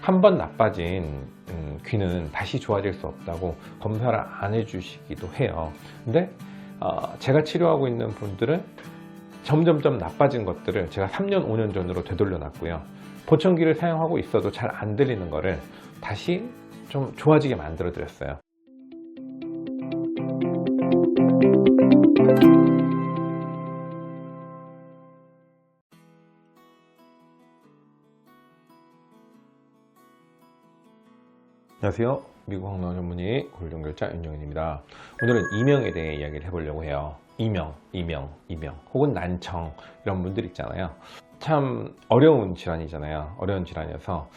한 번 나빠진 귀는 다시 좋아질 수 없다고 검사를 안 해주시기도 해요. 근데 제가 치료하고 있는 분들은 점점점 나빠진 것들을 제가 3년 5년 전으로 되돌려 놨고요. 보청기를 사용하고 있어도 잘 안 들리는 거를 다시 좀 좋아지게 만들어 드렸어요. 안녕하세요. 미국 항노화 전문의 골든결자 윤영현입니다. 오늘은 이명에 대해 이야기를 해보려고 해요. 이명 혹은 난청 이런 분들 있잖아요. 참 어려운 질환이잖아요. 어려운 질환이어서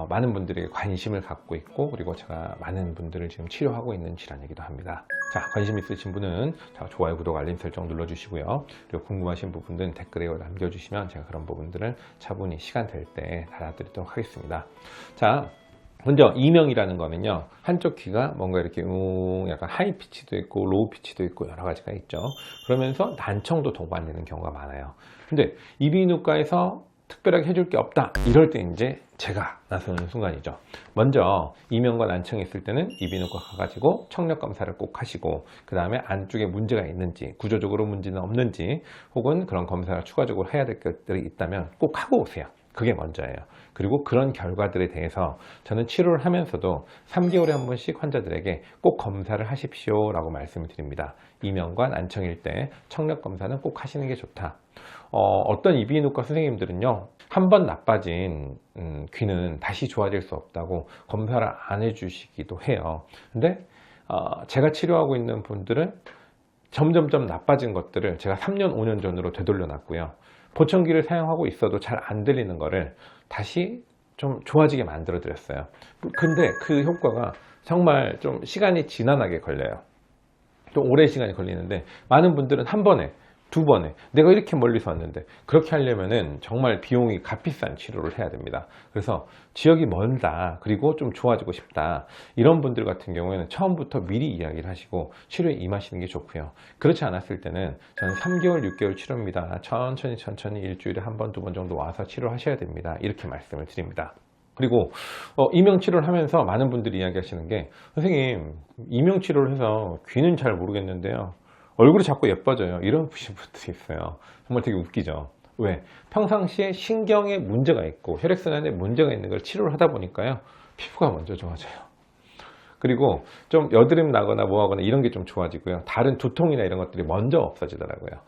많은 분들이 관심을 갖고 있고, 그리고 제가 많은 분들을 지금 치료하고 있는 질환이기도 합니다. 자, 관심 있으신 분은 좋아요, 구독, 알림 설정 눌러주시고요. 그리고 궁금하신 부분들은 댓글에 남겨주시면 제가 그런 부분들을 차분히 시간 될 때 달아드리도록 하겠습니다. 자, 먼저 이명이라는 거는요, 한쪽 귀가 뭔가 이렇게 약간 하이 피치도 있고 로우 피치도 있고 여러 가지가 있죠. 그러면서 난청도 동반되는 경우가 많아요. 근데 이비인후과에서 특별하게 해줄 게 없다, 이럴 때 이제 제가 나서는 순간이죠. 먼저 이명과 난청이 있을 때는 이비인후과 가가지고 청력 검사를 꼭 하시고, 그 다음에 안쪽에 문제가 있는지, 구조적으로 문제는 없는지, 혹은 그런 검사를 추가적으로 해야 될 것들이 있다면 꼭 하고 오세요. 그게 먼저예요. 그리고 그런 결과들에 대해서 저는 치료를 하면서도 3개월에 한 번씩 환자들에게 꼭 검사를 하십시오 라고 말씀을 드립니다. 이명과 난청일 때 청력 검사는 꼭 하시는 게 좋다. 어떤 이비인후과 선생님들은요, 한 번 나빠진 귀는 다시 좋아질 수 없다고 검사를 안 해주시기도 해요. 근데 제가 치료하고 있는 분들은 점점점 나빠진 것들을 제가 3년 5년 전으로 되돌려 놨고요. 보청기를 사용하고 있어도 잘 안 들리는 거를 다시 좀 좋아지게 만들어 드렸어요. 근데 그 효과가 정말 좀 시간이 지난하게 걸려요. 좀 오랜 시간이 걸리는데, 많은 분들은 한 번에, 두 번에, 내가 이렇게 멀리서 왔는데, 그렇게 하려면은 정말 비용이 값비싼 치료를 해야 됩니다. 그래서 지역이 멀다, 그리고 좀 좋아지고 싶다, 이런 분들 같은 경우에는 처음부터 미리 이야기를 하시고 치료에 임하시는 게 좋고요. 그렇지 않았을 때는 저는 3개월, 6개월 치료입니다. 천천히 일주일에 한 번, 두 번 정도 와서 치료하셔야 됩니다. 이렇게 말씀을 드립니다. 그리고 이명 치료를 하면서 많은 분들이 이야기하시는 게, 선생님, 이명 치료를 해서 귀는 잘 모르겠는데요, 얼굴이 자꾸 예뻐져요, 이런 분들이 있어요. 정말 되게 웃기죠. 왜? 평상시에 신경에 문제가 있고 혈액순환에 문제가 있는 걸 치료를 하다 보니까요, 피부가 먼저 좋아져요. 그리고 좀 여드름 나거나 뭐하거나 이런 게 좀 좋아지고요, 다른 두통이나 이런 것들이 먼저 없어지더라고요.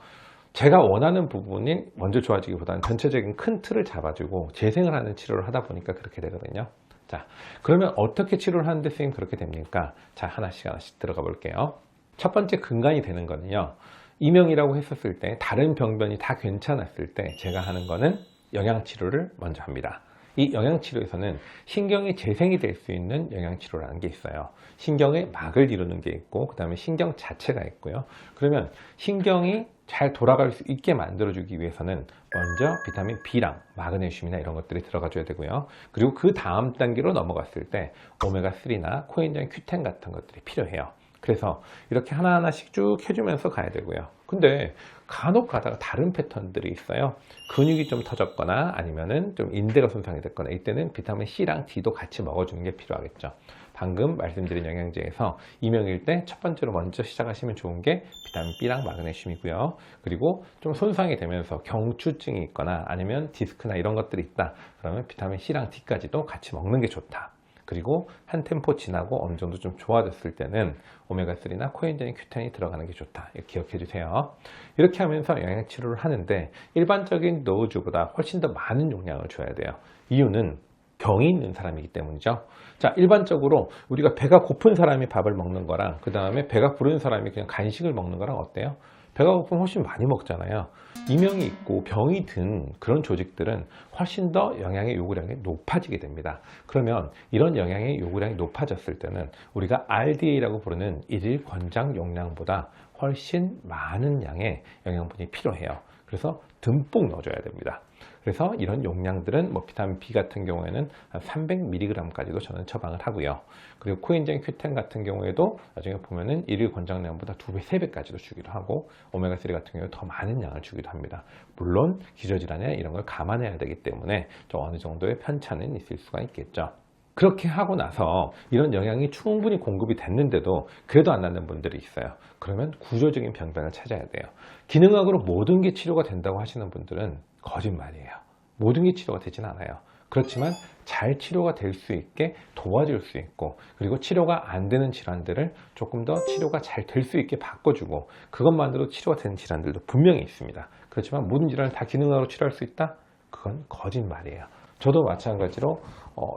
제가 원하는 부분이 먼저 좋아지기보다는 전체적인 큰 틀을 잡아주고 재생을 하는 치료를 하다 보니까 그렇게 되거든요. 자, 그러면 어떻게 치료를 하는데 선생님 그렇게 됩니까? 자, 하나씩 들어가 볼게요. 첫 번째 근간이 되는 거는요, 이명이라고 했었을 때 다른 병변이 다 괜찮았을 때 제가 하는 거는 영양치료를 먼저 합니다. 이 영양치료에서는 신경이 재생이 될 수 있는 영양치료라는 게 있어요. 신경의 막을 이루는 게 있고, 그 다음에 신경 자체가 있고요. 그러면 신경이 잘 돌아갈 수 있게 만들어주기 위해서는 먼저 비타민 B랑 마그네슘이나 이런 것들이 들어가 줘야 되고요. 그리고 그 다음 단계로 넘어갔을 때 오메가3나 코엔자임 Q10 같은 것들이 필요해요. 그래서 이렇게 하나하나씩 쭉 해주면서 가야 되고요. 근데 간혹 가다가 다른 패턴들이 있어요. 근육이 좀 터졌거나 아니면은 좀 인대가 손상이 됐거나, 이때는 비타민 C랑 D도 같이 먹어주는 게 필요하겠죠. 방금 말씀드린 영양제에서 이명일 때 첫 번째로 먼저 시작하시면 좋은 게 비타민 B랑 마그네슘이고요. 그리고 좀 손상이 되면서 경추증이 있거나 아니면 디스크나 이런 것들이 있다, 그러면 비타민 C랑 D까지도 같이 먹는 게 좋다. 그리고 한 템포 지나고 어느 정도 좀 좋아졌을 때는 오메가3나 코엔자임 Q10이 들어가는 게 좋다, 이렇게 기억해 주세요. 이렇게 하면서 영양치료를 하는데 일반적인 노우즈보다 훨씬 더 많은 용량을 줘야 돼요. 이유는 병이 있는 사람이기 때문이죠. 자, 일반적으로 우리가 배가 고픈 사람이 밥을 먹는 거랑 그 다음에 배가 부른 사람이 그냥 간식을 먹는 거랑 어때요? 배가 고프면 훨씬 많이 먹잖아요. 이명이 있고 병이 든 그런 조직들은 훨씬 더 영양의 요구량이 높아지게 됩니다. 그러면 이런 영양의 요구량이 높아졌을 때는 우리가 RDA라고 부르는 일일 권장 용량보다 훨씬 많은 양의 영양분이 필요해요. 그래서 듬뿍 넣어줘야 됩니다. 그래서 이런 용량들은 비타민 B 같은 경우에는 한 300mg까지도 저는 처방을 하고요. 그리고 코엔자임 Q10 같은 경우에도 나중에 보면은 일일 권장량보다 2배, 3배까지도 주기도 하고, 오메가3 같은 경우에 더 많은 양을 주기도 합니다. 물론 기저질환이나 이런 걸 감안해야 되기 때문에 좀 어느 정도의 편차는 있을 수가 있겠죠. 그렇게 하고 나서 이런 영양이 충분히 공급이 됐는데도 그래도 안 낫는 분들이 있어요. 그러면 구조적인 병변을 찾아야 돼요. 기능학으로 모든 게 치료가 된다고 하시는 분들은 거짓말이에요. 모든 게 치료가 되진 않아요. 그렇지만 잘 치료가 될 수 있게 도와줄 수 있고, 그리고 치료가 안 되는 질환들을 조금 더 치료가 잘 될 수 있게 바꿔주고, 그것만으로 치료가 되는 질환들도 분명히 있습니다. 그렇지만 모든 질환을 다 기능학으로 치료할 수 있다? 그건 거짓말이에요. 저도 마찬가지로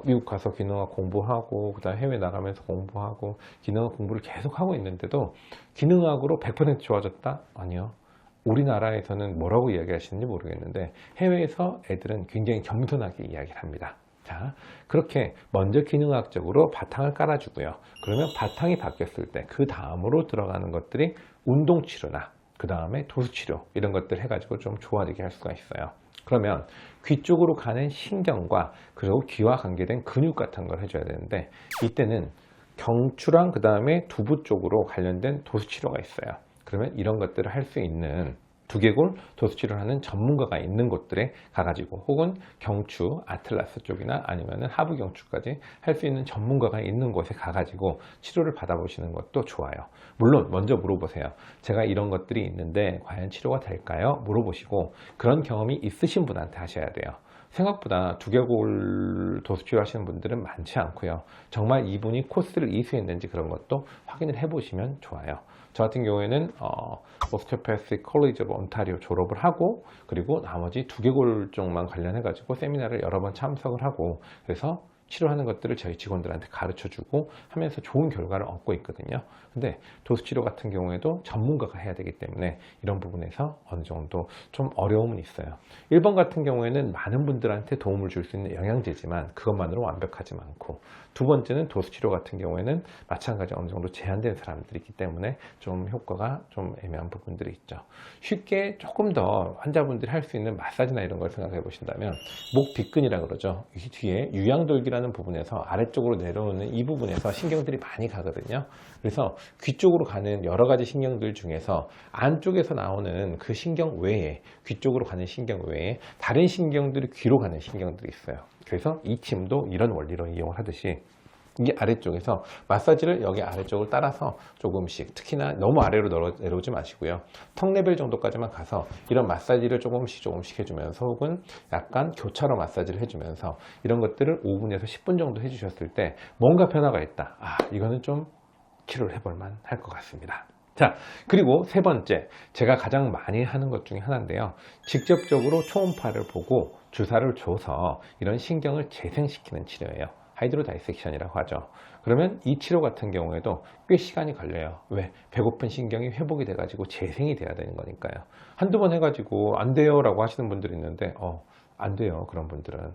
미국 가서 기능학 공부하고, 그 다음에 해외 나가면서 공부하고, 기능학 공부를 계속 하고 있는데도 기능학으로 100% 좋아졌다? 아니요. 우리나라에서는 뭐라고 이야기하시는지 모르겠는데 해외에서 애들은 굉장히 겸손하게 이야기를 합니다. 자, 그렇게 먼저 기능학적으로 바탕을 깔아주고요. 그러면 바탕이 바뀌었을 때 그 다음으로 들어가는 것들이 운동치료나 그 다음에 도수치료 이런 것들 해가지고 좀 좋아지게 할 수가 있어요. 그러면 귀 쪽으로 가는 신경과 그리고 귀와 관계된 근육 같은 걸 해줘야 되는데, 이때는 경추랑 그 다음에 두부 쪽으로 관련된 도수치료가 있어요. 그러면 이런 것들을 할 수 있는 두개골 도수치료를 하는 전문가가 있는 곳들에 가가지고, 혹은 경추, 아틀라스 쪽이나 아니면 하부 경추까지 할 수 있는 전문가가 있는 곳에 가가지고 치료를 받아보시는 것도 좋아요. 물론 먼저 물어보세요. 제가 이런 것들이 있는데 과연 치료가 될까요? 물어보시고, 그런 경험이 있으신 분한테 하셔야 돼요. 생각보다 두개골 도수치료 하시는 분들은 많지 않고요. 정말 이분이 코스를 이수했는지 그런 것도 확인을 해보시면 좋아요. 저 같은 경우에는 오스티오패스 컬리지 오브 온타리오 졸업을 하고, 그리고 나머지 두개골 쪽만 관련해 가지고 세미나를 여러 번 참석을 하고, 그래서 치료하는 것들을 저희 직원들한테 가르쳐 주고 하면서 좋은 결과를 얻고 있거든요. 근데 도수치료 같은 경우에도 전문가가 해야 되기 때문에 이런 부분에서 어느 정도 좀 어려움은 있어요. 1번 같은 경우에는 많은 분들한테 도움을 줄 수 있는 영양제지만 그것만으로 완벽하지 않고, 두 번째는 도수치료 같은 경우에는 마찬가지 어느 정도 제한된 사람들이 있기 때문에 좀 효과가 좀 애매한 부분들이 있죠. 쉽게 조금 더 환자분들이 할 수 있는 마사지나 이런 걸 생각해 보신다면, 목 뒷근이라 그러죠. 이 뒤에 유양돌기라는 부분에서 아래쪽으로 내려오는 이 부분에서 신경들이 많이 가거든요. 그래서 귀 쪽으로 가는 여러 가지 신경들 중에서 안쪽에서 나오는 그 신경 외에, 귀 쪽으로 가는 신경 외에 다른 신경들이 귀로 가는 신경들이 있어요. 그래서 이 침도 이런 원리로 이용을 하듯이, 이게 아래쪽에서 마사지를 여기 아래쪽을 따라서 조금씩, 특히나 너무 아래로 내려오지 마시고요. 턱 레벨 정도까지만 가서 이런 마사지를 조금씩 해주면서, 혹은 약간 교차로 마사지를 해주면서 이런 것들을 5분에서 10분 정도 해주셨을 때 뭔가 변화가 있다. 이거는 좀 치료를 해볼만 할 것 같습니다. 자, 그리고 세 번째, 제가 가장 많이 하는 것 중에 하나인데요. 직접적으로 초음파를 보고 주사를 줘서 이런 신경을 재생시키는 치료예요. 하이드로 다이섹션이라고 하죠. 그러면 이 치료 같은 경우에도 꽤 시간이 걸려요. 왜? 배고픈 신경이 회복이 돼가지고 재생이 돼야 되는 거니까요. 한두 번 해가지고 안 돼요 라고 하시는 분들이 있는데, 안 돼요. 그런 분들은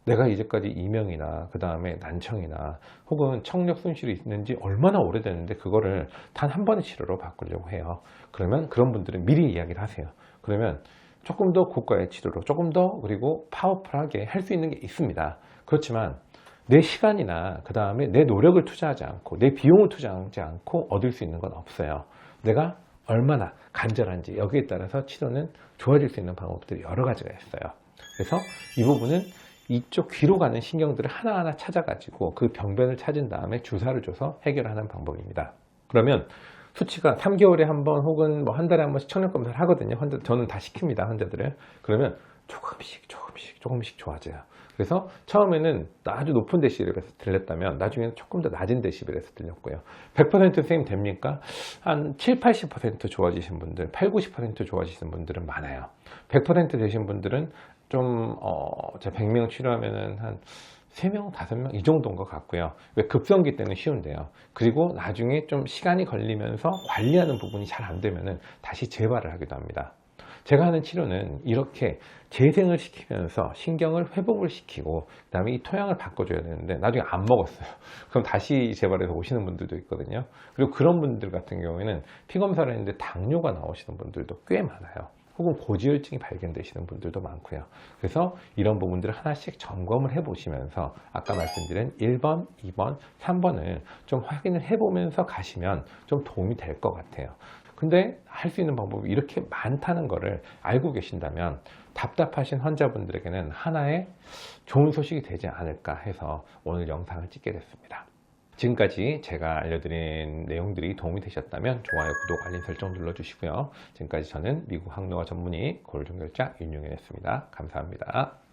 내가 이제까지 이명이나 그 다음에 난청이나 혹은 청력 손실이 있는지 얼마나 오래됐는데 그거를 단 한 번의 치료로 바꾸려고 해요. 그러면 그런 분들은 미리 이야기를 하세요. 그러면 조금 더 고가의 치료로, 조금 더 그리고 파워풀하게 할 수 있는 게 있습니다. 그렇지만 내 시간이나 그 다음에 내 노력을 투자하지 않고, 내 비용을 투자하지 않고 얻을 수 있는 건 없어요. 내가 얼마나 간절한지 여기에 따라서 치료는 좋아질 수 있는 방법들이 여러 가지가 있어요. 그래서 이 부분은 이쪽 귀로 가는 신경들을 하나하나 찾아가지고 그 병변을 찾은 다음에 주사를 줘서 해결하는 방법입니다. 그러면 수치가 3개월에 한 번 혹은 뭐 한 달에 한 번씩 청력 검사를 하거든요. 저는 다 시킵니다, 환자들을. 그러면 조금씩 좋아져요. 그래서 처음에는 아주 높은 데시벨에서 들렸다면 나중에는 조금 더 낮은 데시벨에서 들렸고요. 100% 선생님 됩니까? 한 7, 80% 좋아지신 분들, 8, 90% 좋아지시는 분들은 많아요. 100% 되신 분들은 좀 제가 100명 치료하면은 한 3명, 5명 이 정도인 것 같고요. 왜? 급성기 때는 쉬운데요. 그리고 나중에 좀 시간이 걸리면서 관리하는 부분이 잘 안 되면은 다시 재발을 하기도 합니다. 제가 하는 치료는 이렇게 재생을 시키면서 신경을 회복을 시키고, 그 다음에 이 토양을 바꿔줘야 되는데 나중에 안 먹었어요. 그럼 다시 재발해서 오시는 분들도 있거든요. 그리고 그런 분들 같은 경우에는 피검사를 했는데 당뇨가 나오시는 분들도 꽤 많아요. 혹은 고지혈증이 발견되시는 분들도 많고요. 그래서 이런 부분들을 하나씩 점검을 해보시면서 아까 말씀드린 1번, 2번, 3번을 좀 확인을 해보면서 가시면 좀 도움이 될 것 같아요. 근데 할 수 있는 방법이 이렇게 많다는 거를 알고 계신다면 답답하신 환자분들에게는 하나의 좋은 소식이 되지 않을까 해서 오늘 영상을 찍게 됐습니다. 지금까지 제가 알려드린 내용들이 도움이 되셨다면 좋아요, 구독, 알림 설정 눌러주시고요. 지금까지 저는 미국 항노화 전문의 골든결자 윤용현이었습니다. 감사합니다.